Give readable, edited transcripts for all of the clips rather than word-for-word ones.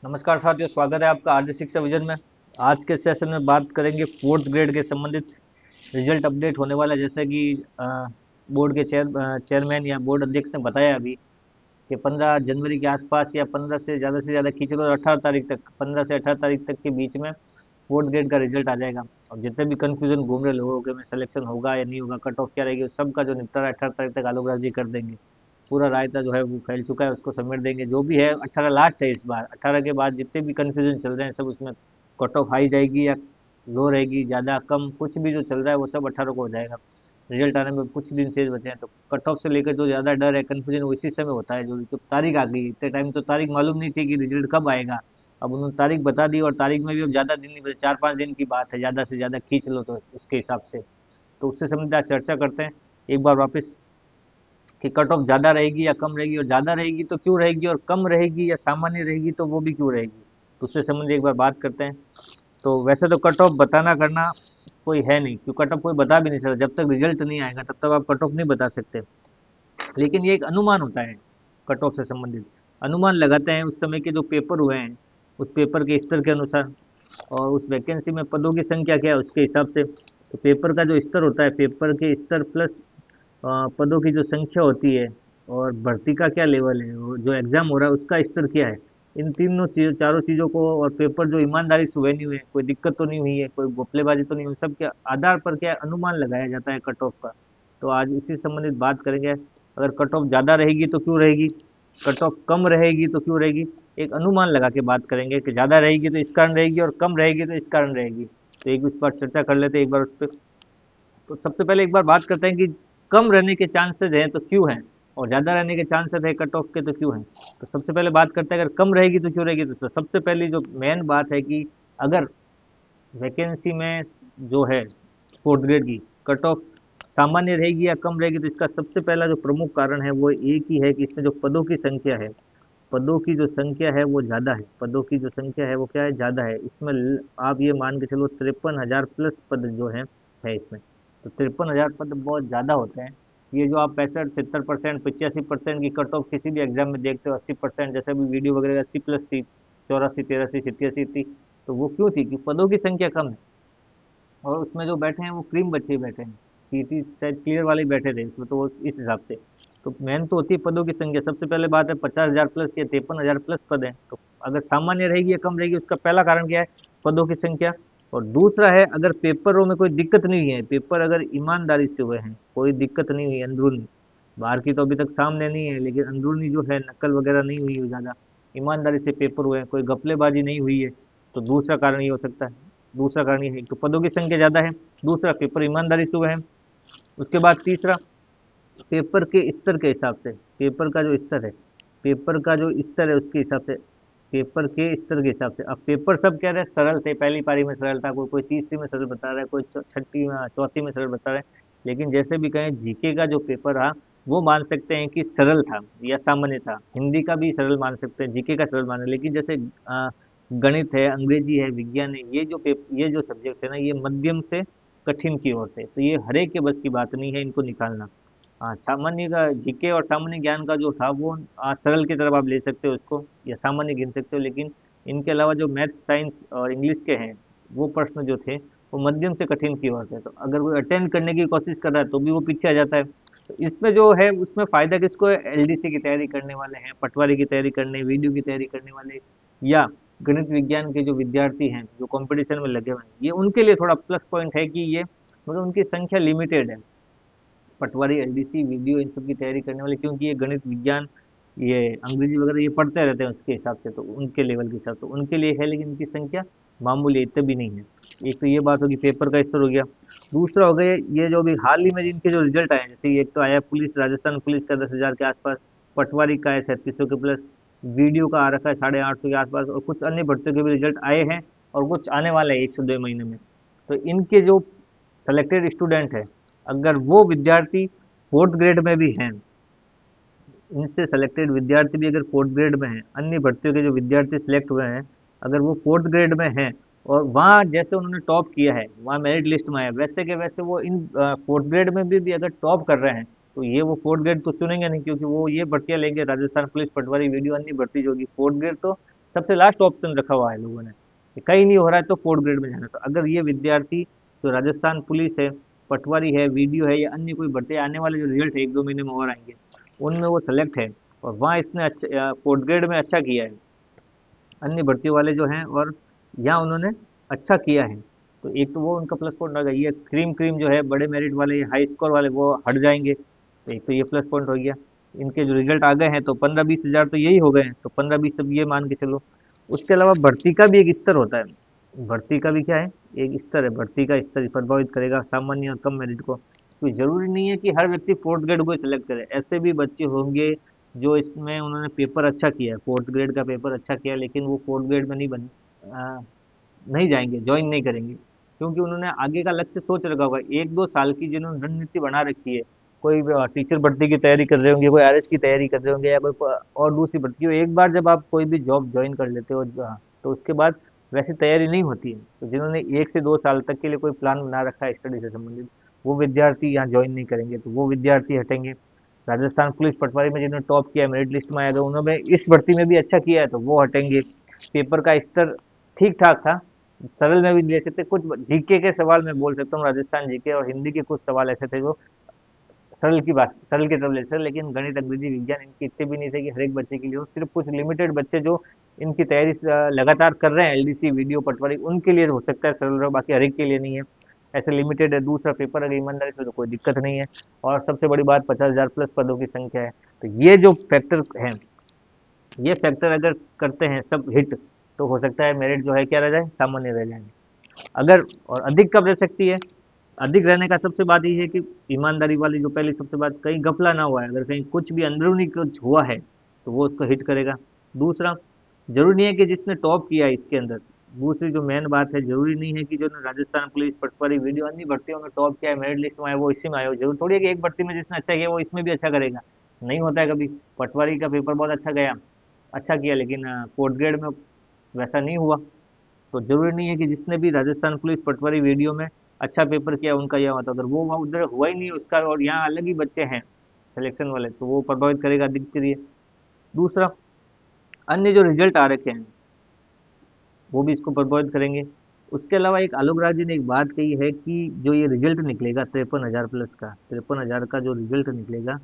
नमस्कार साथियों, स्वागत है आपका आरजे शिक्षा विजन में। आज के सेशन में बात करेंगे फोर्थ ग्रेड के संबंधित। रिजल्ट अपडेट होने वाला है, जैसा कि बोर्ड के चेयरमैन या बोर्ड अध्यक्ष ने बताया अभी कि 15 जनवरी के आसपास या 15 से ज़्यादा खींच लो, 18 तारीख तक, 15 से 18 तारीख तक के बीच में फोर्थ ग्रेड का रिजल्ट आ जाएगा। और जितने भी कन्फ्यूजन घूम रहे लोगों के में सिलेक्शन होगा या नहीं होगा, कट ऑफ क्या रहेगी, उस सब का जो निपटारा 18 तारीख तक आलोक राज जी कर देंगे। पूरा रायता जो है वो फैल चुका है, उसको समेट देंगे। जो भी है 18 लास्ट है, इस बार 18 के बाद जितने भी कन्फ्यूजन चल रहे हैं सब उसमें कट ऑफ हाई जाएगी या लो रहेगी, ज़्यादा कम, कुछ भी जो चल रहा है वो सब 18 को हो जाएगा। रिजल्ट आने में कुछ दिन शेष बचे हैं, तो कट ऑफ से लेकर जो ज़्यादा डर है, कन्फ्यूजन, वो इसी समय होता है। जो तारीख आ गई, इतने टाइम तो तारीख मालूम नहीं थी कि रिजल्ट कब आएगा। अब उन्होंने तारीख बता दी, और तारीख में भी अब ज़्यादा दिन नहीं बचे, 4-5 दिन की बात है, ज़्यादा से ज़्यादा खींच लो तो उसके हिसाब से। तो उससे संबंधित आज चर्चा करते हैं एक बार वापस, कि कट ऑफ ज़्यादा रहेगी या कम रहेगी, और ज़्यादा रहेगी तो क्यों रहेगी, और कम रहेगी या सामान्य रहेगी तो वो भी क्यों रहेगी। तो उससे संबंधित एक बार बात करते हैं। तो वैसे तो कट ऑफ बताना करना कोई है नहीं, क्योंकि कट ऑफ कोई बता भी नहीं सकता। जब तक रिजल्ट नहीं आएगा तब तक आप कट ऑफ नहीं बता सकते। लेकिन ये एक अनुमान होता है, कट ऑफ से संबंधित अनुमान लगाते हैं उस समय के जो पेपर हुए हैं, उस पेपर के स्तर के अनुसार, और उस वैकेंसी में पदों की संख्या क्या है उसके हिसाब से। तो पेपर का जो स्तर होता है, पेपर के स्तर प्लस पदों की जो संख्या होती है, और भर्ती का क्या लेवल है, और जो एग्जाम हो रहा है उसका स्तर क्या है, इन तीनों चीज़, चारों चीज़ों को, और पेपर जो ईमानदारी से हुए नहीं हुए, कोई दिक्कत तो नहीं हुई है, कोई घोपलेबाजी तो नहीं हुई, सब के आधार पर क्या है, अनुमान लगाया जाता है कट ऑफ का। तो आज इसी से संबंधित बात करेंगे। अगर कट ऑफ ज़्यादा रहेगी तो क्यों रहेगी, कट ऑफ कम रहेगी तो क्यों रहेगी, एक अनुमान लगा के बात करेंगे कि ज़्यादा रहेगी तो इस कारण रहेगी, और कम रहेगी तो इस कारण रहेगी। तो एक इस पर चर्चा कर लेते हैं एक बार उस पर। तो सबसे पहले एक बार बात करते हैं कि कम रहने के चांसेस हैं तो क्यों हैं, और ज़्यादा रहने के चांसेस है कट ऑफ के तो क्यों हैं। तो सबसे पहले बात करते हैं, अगर कम रहेगी तो क्यों रहेगी। तो सबसे पहली जो मेन बात है कि अगर वैकेंसी में जो है फोर्थ ग्रेड की कट ऑफ सामान्य रहेगी या कम रहेगी, तो इसका सबसे पहला जो प्रमुख कारण है वो एक ही है कि इसमें जो पदों की संख्या है, पदों की जो संख्या है वो ज़्यादा है। पदों की जो संख्या है वो क्या है, ज़्यादा है। इसमें आप ये मान के चलो 53,000 प्लस पद जो है इसमें। तो 53,000 पद बहुत ज़्यादा होते हैं। ये जो आप 65-70%, 85% की कट ऑफ किसी भी एग्जाम में देखते हो, 80%, जैसे भी वीडियो वगैरह 80+ थी, 84, 83, 87 थी। तो वो क्यों थी कि पदों की संख्या कम है, और उसमें जो बैठे हैं वो क्रीम बच्चे ही बैठे हैं। सीटी शायद क्लियर वाले ही बैठे थे इसमें, तो वो इस हिसाब से। तो मेन तो होती है पदों की संख्या। सबसे पहले बात है 50,000 प्लस या 53,000 प्लस पद हैं, तो अगर सामान्य रहेगी या कम रहेगी, उसका पहला कारण क्या है, पदों की संख्या। और दूसरा है, अगर पेपरों में कोई दिक्कत नहीं है, पेपर अगर ईमानदारी से हुए हैं, कोई दिक्कत नहीं हुई अंदरूनी, बाहर की तो अभी तक सामने नहीं है, लेकिन अंदरूनी जो है नकल वगैरह नहीं हुई है ज़्यादा, ईमानदारी से पेपर हुए हैं, कोई घपलेबाजी नहीं हुई है, तो दूसरा कारण ये हो सकता है। दूसरा कारण ये है, एक तो पदों की संख्या ज़्यादा है, दूसरा पेपर ईमानदारी से हुए हैं। उसके बाद तीसरा, पेपर के स्तर के हिसाब से, पेपर का जो स्तर है, पेपर का जो स्तर है उसके हिसाब से, पेपर के स्तर के हिसाब से। अब पेपर सब कह रहे हैं सरल थे, पहली पारी में सरल था, कोई कोई तीसरी में सरल बता रहा है, कोई छठी में, चौथी में सरल बता रहा है। लेकिन जैसे भी कहें, जीके का जो पेपर रहा वो मान सकते हैं कि सरल था या सामान्य था। हिंदी का भी सरल मान सकते हैं, जीके का सरल मान, लेकिन जैसे गणित है, अंग्रेजी है, विज्ञान है, ये जो सब्जेक्ट है ना, ये मध्यम से कठिन की ओर थे। तो ये हर एक के बस की बात नहीं है इनको निकालना। हाँ, सामान्य का जीके और सामान्य ज्ञान का जो था वो सरल की तरफ आप ले सकते हो उसको, या सामान्य गिन सकते हो। लेकिन इनके अलावा जो मैथ, साइंस और इंग्लिश के हैं, वो प्रश्न जो थे वो मध्यम से कठिन की ओर थे। तो अगर कोई अटेंड करने की कोशिश कर रहा है तो भी वो पीछे आ जाता है। तो इसमें जो है उसमें फायदा किसको है, एलडीसी की तैयारी करने वाले हैं, पटवारी की तैयारी करने, वीडियो की तैयारी करने वाले, या गणित विज्ञान के जो विद्यार्थी हैं जो कंपटीशन में लगे हुए हैं, ये उनके लिए थोड़ा प्लस पॉइंट है कि ये मतलब उनकी संख्या लिमिटेड है। पटवारी, एलडीसी, वीडियो, इन सब की तैयारी करने वाले, क्योंकि ये गणित विज्ञान, ये अंग्रेजी वगैरह ये पढ़ते रहते हैं उसके हिसाब से, तो उनके लेवल के हिसाब से उनके लिए है, लेकिन इनकी संख्या मामूली है, इतनी भी नहीं है। एक तो ये बात होगी, पेपर का स्तर हो गया। दूसरा हो गया ये जो भी हाल ही में जिनके जो रिजल्ट आए हैं, जैसे एक तो आया पुलिस, राजस्थान पुलिस का 10,000 के आसपास, पटवारी का है 3700 के प्लस, वीडियो का आ रखा है 850 के आसपास, और कुछ अन्य भर्तियों के भी रिजल्ट आए हैं, और कुछ आने वाले हैं 1 से 2 महीने में। तो इनके जो सेलेक्टेड स्टूडेंट है, अगर वो विद्यार्थी फोर्थ ग्रेड में भी हैं, इनसे सेलेक्टेड विद्यार्थी भी अगर फोर्थ ग्रेड में हैं, अन्य भर्तियों के जो विद्यार्थी सिलेक्ट हुए हैं, अगर वो फोर्थ ग्रेड में हैं, और वहाँ जैसे उन्होंने टॉप किया है, वहाँ मेरिट लिस्ट में आया, वैसे के वैसे वो इन फोर्थ ग्रेड में भी अगर टॉप कर रहे हैं, तो ये वो फोर्थ ग्रेड तो चुनेंगे नहीं, क्योंकि वो ये भर्तियां लेंगे, राजस्थान पुलिस, पटवारी, वीडियो, अन्य भर्ती जो होगी, फोर्थ ग्रेड तो सबसे लास्ट ऑप्शन रखा हुआ है लोगों ने कि कहीं नहीं हो रहा है तो फोर्थ ग्रेड में जाना। तो अगर ये विद्यार्थी जो राजस्थान पुलिस है, पटवारी है, वीडियो है या अन्य कोई भर्ती आने वाले जो रिजल्ट है 1-2 महीने में और आएंगे, उनमें वो सेलेक्ट है और वहाँ इसने अच्छा फोर्थ ग्रेड में अच्छा किया है अन्य भर्ती वाले जो हैं, और यहाँ उन्होंने अच्छा किया है, तो एक तो वो उनका प्लस पॉइंट आ गया। ये क्रीम क्रीम जो है बड़े मेरिट वाले हाई स्कोर वाले वो हट जाएंगे, तो एक तो ये प्लस पॉइंट हो गया। इनके जो रिजल्ट आ गए हैं तो 15-20 हज़ार तो यही हो गए हैं, तो 15-20 अब ये मान के चलो। उसके अलावा भर्ती का भी एक स्तर होता है, भर्ती का भी क्या है, एक स्तर है, भर्ती का स्तर प्रभावित करेगा सामान्य और कम मेरिट को। कोई जरूरी नहीं है कि हर व्यक्ति फोर्थ ग्रेड को सिलेक्ट करे, ऐसे भी बच्चे होंगे जो इसमें उन्होंने पेपर अच्छा किया है, फोर्थ ग्रेड का पेपर अच्छा किया है, लेकिन वो फोर्थ ग्रेड में नहीं बने, नहीं जाएंगे, ज्वाइन नहीं करेंगे, क्योंकि उन्होंने आगे का लक्ष्य सोच रखा होगा। 1-2 साल की जिन्होंने रणनीति बना रखी है, कोई टीचर भर्ती की तैयारी कर रहे होंगे, कोई आरएस की तैयारी कर रहे होंगे, या कोई और दूसरी भर्ती हो, एक बार जब आप कोई भी जॉब ज्वाइन कर लेते हो तो उसके बाद वैसी तैयारी नहीं होती है। तो जिन्होंने 1 से 2 साल तक के लिए कोई प्लान बना रखा है स्टडी से संबंधित, वो विद्यार्थी यहाँ ज्वाइन नहीं करेंगे, तो वो विद्यार्थी हटेंगे। राजस्थान पुलिस पटवारी में जिन्होंने टॉप किया, मेरिट लिस्ट में आया, तो उन्होंने इस भर्ती में भी अच्छा किया है, तो वो हटेंगे। पेपर का स्तर ठीक ठाक था, सरल में भी ले सकते, कुछ जीके के सवाल मैं बोल सकता हूँ, राजस्थान जीके और हिंदी के कुछ सवाल ऐसे थे जो सरल की बात, सरल की तरफ ले सकते, लेकिन गणित, अंग्रेजी, विज्ञान इनके इतने भी नहीं थे कि हर एक बच्चे के लिए हो। सिर्फ कुछ लिमिटेड बच्चे जो इनकी तैयारी लगातार कर रहे हैं, एलडीसी, वीडियो, पटवारी, उनके लिए हो सकता है सरल रहो, बाकी हर एक के लिए नहीं है, ऐसे लिमिटेड है। दूसरा, पेपर अगर ईमानदारी से तो कोई दिक्कत नहीं है। और सबसे बड़ी बात, 50,000 प्लस पदों की संख्या है। तो ये जो फैक्टर है, ये फैक्टर अगर करते हैं सब हिट, तो हो सकता है मेरिट जो है क्या रह जाए, सामान्य रह जाए। अगर और अधिक कब रह सकती है, अधिक रहने का सबसे बात ये है कि ईमानदारी वाली जो पहली सबसे बात, कहीं गफला ना हुआ है, अगर कहीं कुछ भी अंदरूनी कुछ हुआ है तो वो उसको हिट करेगा। दूसरा, जरूरी नहीं है कि जिसने टॉप किया है इसके अंदर, दूसरी जो मेन बात है, जरूरी नहीं है कि जो राजस्थान पुलिस, पटवारी, वीडियो, अन्य भर्तियों में टॉप किया है, मेरिट लिस्ट में आया, वो इसी में आया हो। जरूर थोड़ी है कि एक भर्ती में जिसने अच्छा किया वो इसमें भी अच्छा करेगा, नहीं होता है कभी। पटवारी का पेपर बहुत अच्छा गया, अच्छा किया, लेकिन फोर्थ ग्रेड में वैसा नहीं हुआ। तो जरूरी नहीं है कि जिसने भी राजस्थान पुलिस, पटवारी, वीडियो में अच्छा पेपर किया उनका यह होता, अगर वो वहाँ उधर हुआ ही नहीं उसका और यहाँ अलग ही बच्चे हैं सिलेक्शन वाले, तो वो प्रभावित करेगा अधिक के लिए। दूसरा, अन्य जो रिजल्ट आ रखे हैं वो भी इसको प्रभावित करेंगे। उसके अलावा एक आलोक राज जी ने एक बात कही है कि जो ये रिजल्ट निकलेगा 53,000 प्लस का, 53,000 का जो रिजल्ट निकलेगा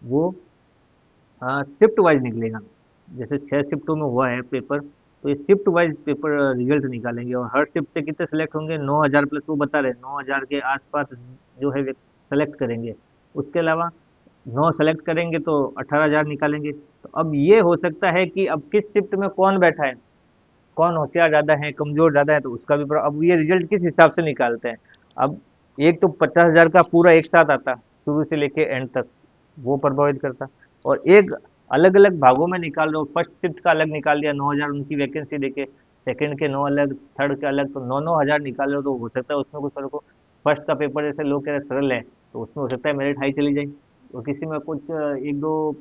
वो शिफ्ट वाइज निकलेगा। जैसे 6 शिफ्टों में हुआ है पेपर, तो ये शिफ्ट वाइज पेपर रिजल्ट निकालेंगे, और हर शिफ्ट से कितने सेलेक्ट होंगे, 9,000 प्लस, वो बता रहे हैं 9,000 के आसपास जो है सेलेक्ट करेंगे। उसके अलावा 9 सेलेक्ट करेंगे तो 18,000 निकालेंगे। तो अब ये हो सकता है कि अब किस शिफ्ट में कौन बैठा है, कौन होशियार ज़्यादा है, कमज़ोर ज़्यादा है, तो उसका भी अब ये रिजल्ट किस हिसाब से निकालते हैं। अब एक तो 50,000 का पूरा एक साथ आता शुरू से लेके एंड तक, वो प्रभावित करता, और एक अलग अलग भागों में निकाल रहे हो, फर्स्ट शिफ्ट का अलग निकाल दिया 9,000 उनकी वैकेंसी देके, सेकंड के 9 अलग, थर्ड के अलग, तो 9-9 हज़ार निकाल रहे हो, तो हो सकता है उसमें कुछ फर्क हो। फर्स्ट का पेपर जैसे लोग कह रहे हैं सरल है, तो उसमें हो सकता है मेरिट हाई चली जाए, और किसी में कुछ एक दो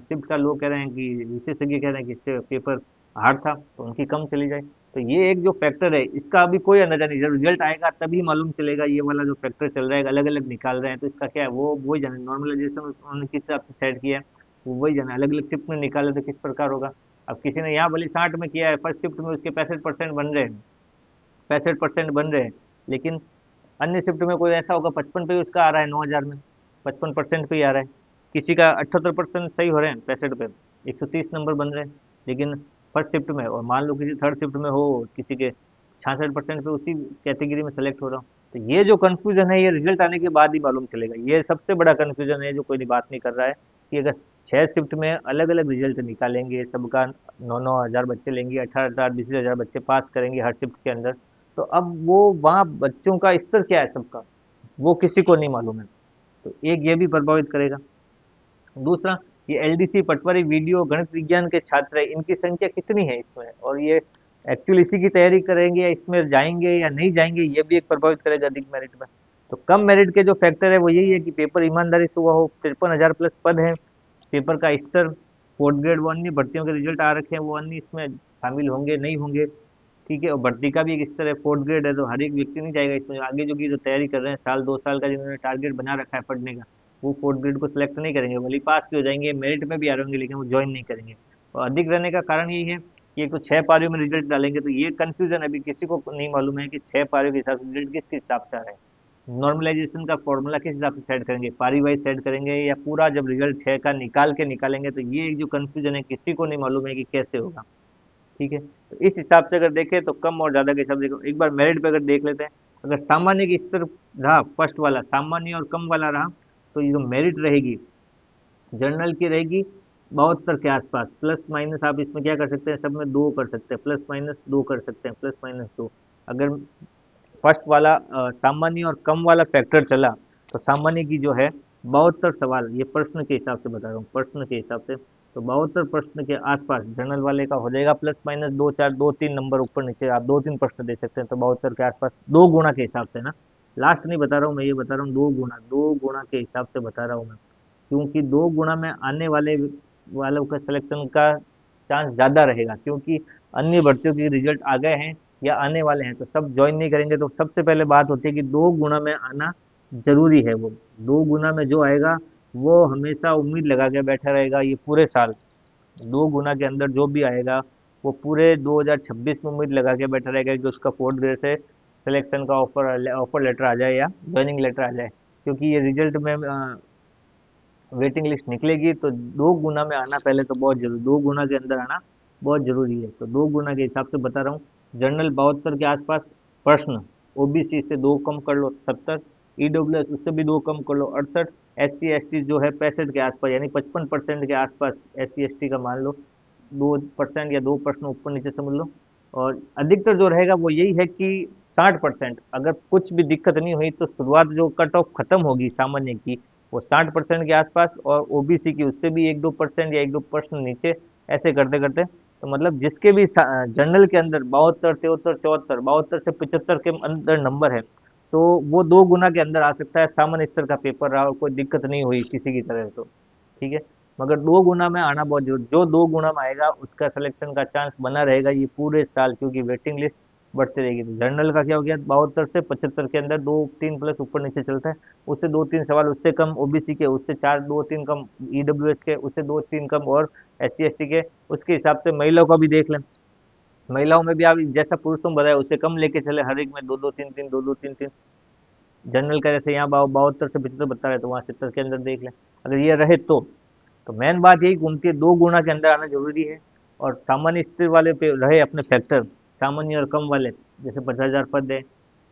शिफ्ट का लोग कह रहे हैं कि विशेषज्ञ कह रहे हैं कि इससे पेपर हार्ड था, तो उनकी कम चली जाए। तो ये एक जो फैक्टर है इसका अभी कोई अंदाजा नहीं, जब रिजल्ट आएगा तभी मालूम चलेगा। ये वाला जो फैक्टर चल रहा है अलग अलग निकाल रहे हैं, तो इसका क्या है वो वही जाने, नॉर्मलाइजेशन उन्होंने किस हिसाब से सेट किया है वो वही जाने, अलग अलग शिफ्ट में निकाले तो किस प्रकार होगा। अब किसी ने यहाँ भले 60 में किया है, फर्स्ट शिफ्ट में उसके 65% बन रहे हैं, 65% बन रहे हैं, लेकिन अन्य शिफ्ट में कोई ऐसा होगा 55 पे ही उसका आ रहा है, 9,000 में 55% पे ही आ रहा है। किसी का 78% सही हो रहे हैं 65 पे, 130 नंबर बन रहे हैं, लेकिन फर्स्ट शिफ्ट में, और मान लो किसी थर्ड शिफ्ट में हो किसी के 66% पे उसी कैटेगरी में सेलेक्ट हो रहा हूँ। तो ये जो कन्फ्यूजन है ये रिजल्ट आने के बाद ही मालूम चलेगा, ये सबसे बड़ा कन्फ्यूजन है जो कोई बात नहीं कर रहा है, कि अगर 6 शिफ्ट में अलग अलग रिजल्ट निकालेंगे, सबका 9-9 हज़ार बच्चे लेंगे, 18-18, 20-20 हज़ार बच्चे पास करेंगे हर शिफ्ट के अंदर, तो अब वो वहाँ बच्चों का स्तर क्या है सबका, वो किसी को नहीं मालूम है, तो एक ये भी प्रभावित करेगा। दूसरा, ये एलडीसी, पटवारी, वीडियो, गणित, विज्ञान के छात्र है, इनकी संख्या कितनी है इसमें, और ये एक्चुअली इसी की तैयारी करेंगे या इसमें जाएंगे या नहीं जाएंगे, ये भी एक प्रभावित करेगा अधिक मेरिट में। तो कम मेरिट के जो फैक्टर है वो यही है कि पेपर ईमानदारी से हुआ हो, 53,000 प्लस पद है, पेपर का स्तर, फोर्थ ग्रेड, वो अन्य भर्तियों के रिजल्ट आ रखे हैं, वो अन्य इसमें शामिल होंगे नहीं होंगे, ठीक है। और भर्ती का भी एक स्तर है, फोर्थ ग्रेड है, तो हर एक व्यक्ति नहीं जाएगा इसमें, आगे जो की जो तैयारी कर रहे हैं साल 2 साल का, जिन्होंने टारगेट बना रखा है पढ़ने का, वो फोर्थ ग्रेड को सिलेक्ट नहीं करेंगे, भले पास भी हो जाएंगे, मेरिट में भी आ रहेंगे, लेकिन वो ज्वाइन नहीं करेंगे। और अधिक रहने का कारण यही है कि एक तो 6 पारियों में रिजल्ट डालेंगे, तो ये कंफ्यूजन अभी किसी को नहीं मालूम है कि 6 पारियों के हिसाब से रिजल्ट किस किस हिसाब से आ रहा है। नॉर्मलाइजेशन का फॉर्मूला किस हिसाब से सेट करेंगे, पारी वाइज सेट करेंगे या पूरा जब रिजल्ट 6 का निकाल के निकालेंगे, तो ये एक जो कंफ्यूजन है किसी को नहीं मालूम है कि कैसे होगा। ठीक है, तो इस हिसाब से अगर देखें तो कम और ज़्यादा के हिसाब से देखो, एक बार मेरिट पे अगर देख लेते हैं। अगर सामान्य की स्तर रहा, फर्स्ट वाला सामान्य और कम वाला रहा, तो ये जो मेरिट रहेगी जनरल की रहेगी 72 के आसपास। प्लस माइनस आप इसमें क्या कर सकते हैं, सब में दो कर सकते हैं, प्लस माइनस दो कर सकते हैं, प्लस माइनस दो। अगर फर्स्ट वाला सामान्य और कम वाला फैक्टर चला, तो सामान्य की जो है 72 सवाल, ये प्रश्न के हिसाब से बता रहा हूँ, प्रश्न के हिसाब से, तो 72 प्रश्न के आसपास जनरल वाले का हो जाएगा प्लस माइनस दो चार, दो तीन नंबर ऊपर नीचे आप दो तीन प्रश्न दे सकते हैं, तो 72 के आसपास दो गुना के हिसाब से ना। लास्ट नहीं बता रहा हूँ मैं, ये बता रहा हूँ दो गुना के हिसाब से बता रहा हूँ मैं। क्योंकि दो गुना में आने वाले वालों का सिलेक्शन का चांस ज़्यादा रहेगा, क्योंकि अन्य भर्तियों के रिजल्ट आ गए हैं या आने वाले हैं, तो सब ज्वाइन नहीं करेंगे। तो सबसे पहले बात होती है कि दो गुना में आना जरूरी है। वो दो गुना में जो आएगा वो हमेशा उम्मीद लगा के बैठा रहेगा ये पूरे साल। दो गुना के अंदर जो भी आएगा वो पूरे 2026 में उम्मीद लगा के बैठा रहेगा कि उसका फोर्थ ग्रेड से सिलेक्शन का ऑफर लेटर आ जाए या ज्वाइनिंग लेटर आ जाए। क्योंकि ये रिजल्ट में वेटिंग लिस्ट निकलेगी, तो दो गुना में आना पहले तो बहुत जरूरी, दो गुना के अंदर आना बहुत जरूरी है। तो दो गुना के हिसाब से बता रहा हूँ। जनरल 72 के आसपास प्रश्न, ओबीसी से दो कम कर लो 70, ईडब्ल्यूएस उससे भी दो कम कर लो 68, SC ST जो है 65 के आसपास, यानी 55% के आसपास SC ST का मान लो, 2% या दो प्रश्न ऊपर नीचे समझ लो। और अधिकतर जो रहेगा वो यही है कि 60%, अगर कुछ भी दिक्कत नहीं हुई तो शुरुआत जो कट ऑफ खत्म होगी सामान्य की वो 60% के आसपास, और ओबीसी की उससे भी 1-2% या 1-2 प्रश्न नीचे, ऐसे करते करते, तो मतलब जिसके भी जनरल के अंदर 72 73 74, 72 से 75 के अंदर नंबर है, तो वो दो गुना के अंदर आ सकता है। सामान्य स्तर का पेपर रहा और कोई दिक्कत नहीं हुई किसी की तरह तो ठीक है। मगर दो गुना में आना बहुत जरूरी, जो दो गुना में आएगा उसका सिलेक्शन का चांस बना रहेगा ये पूरे साल, क्योंकि वेटिंग लिस्ट बढ़ती रहेगी। तो जनरल का क्या हो गया, 72 से 75 के अंदर दो तीन प्लस ऊपर नीचे चलता है, उससे दो तीन सवाल उससे कम ओबीसी के, उससे चार दो तीन कम ईडब्ल्यूएच के, उससे दो तीन कम और SC ST के। उसके हिसाब से महिलाओं का भी देख लें, महिलाओं में भी आप जैसा पुरुषों में बताया उससे कम लेके चले, हर एक में दो दो तीन तीन, दो दो तीन तीन। जनरल का जैसे यहाँ 72 से 75 बता रहे, तो वहाँ 70 के अंदर देख लें। अगर ये रहे तो मेन बात यही घूमती है, दो गुना के अंदर आना जरूरी है। और सामान्य स्थिति वाले पे रहे अपने फैक्टर, सामान्य और कम वाले, जैसे 50,000 पद है,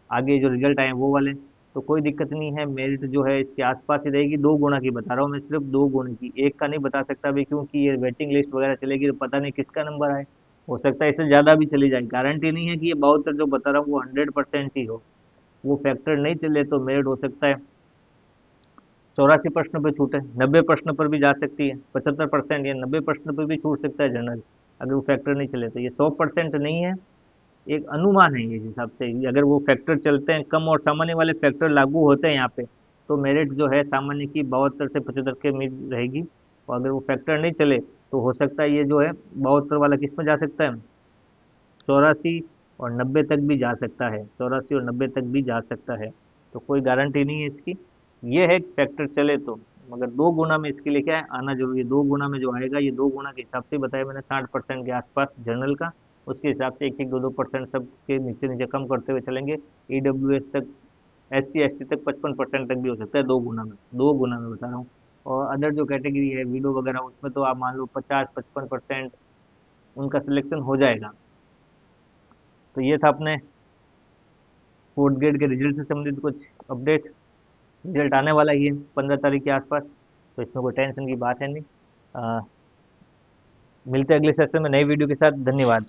आगे जो रिजल्ट आए हैं वो वाले, तो कोई दिक्कत नहीं है। मेरिट जो है इसके आसपास ही रहेगी, दो गुना की बता रहा हूँ मैं, सिर्फ दो गुना की, एक का नहीं बता सकता भाई, क्योंकि ये वेटिंग लिस्ट वगैरह चलेगी तो पता नहीं किसका नंबर आए, हो सकता है इससे ज़्यादा भी चली जाए। गारंटी नहीं है कि ये 72 जो बता रहा हूँ वो 100% ही हो। वो फैक्टर नहीं चले तो मेरिट हो सकता है 84 प्रश्न पर छूटे, 90 प्रश्न पर भी जा सकती है, 75% या 90 प्रश्न पर भी छूट सकता है जनरल, अगर वो फैक्टर नहीं चले तो। ये 100% नहीं है, एक अनुमान है ये, इस हिसाब से अगर वो फैक्टर चलते हैं कम और सामान्य वाले फैक्टर लागू होते हैं यहाँ पे, तो मेरिट जो है सामान्य की 72 से 75 के उम्मीद रहेगी। और अगर वो फैक्टर नहीं चले तो हो सकता है ये जो है 72 वाला किस में जा सकता है, 84 और 90 तक भी जा सकता है, 84 और 90 तक भी जा सकता है। तो कोई गारंटी नहीं है इसकी, ये है फैक्टर चले तो। मगर दो गुना में इसके लिए क्या है, आना जरूरी है। दो गुना में जो आएगा ये दो गुना के हिसाब से बताया मैंने, 60% के आसपास जनरल का, उसके हिसाब से एक एक दो दो परसेंट सबके नीचे नीचे कम करते हुए चलेंगे। ईडब्ल्यूएस तक, SC ST तक 55% तक भी हो सकता है, दो गुना में, दो गुना में बता रहा हूँ। और अदर जो कैटेगरी है वीडो वगैरह, उसमें तो आप मान लो 50-55% उनका सिलेक्शन हो जाएगा। तो ये था अपने फोर्थ ग्रेड के रिजल्ट से संबंधित कुछ अपडेट। रिजल्ट आने वाला ही है 15 तारीख के आसपास, तो इसमें कोई टेंशन की बात है नहीं। मिलते हैं अगले सेशन में नई वीडियो के साथ। धन्यवाद।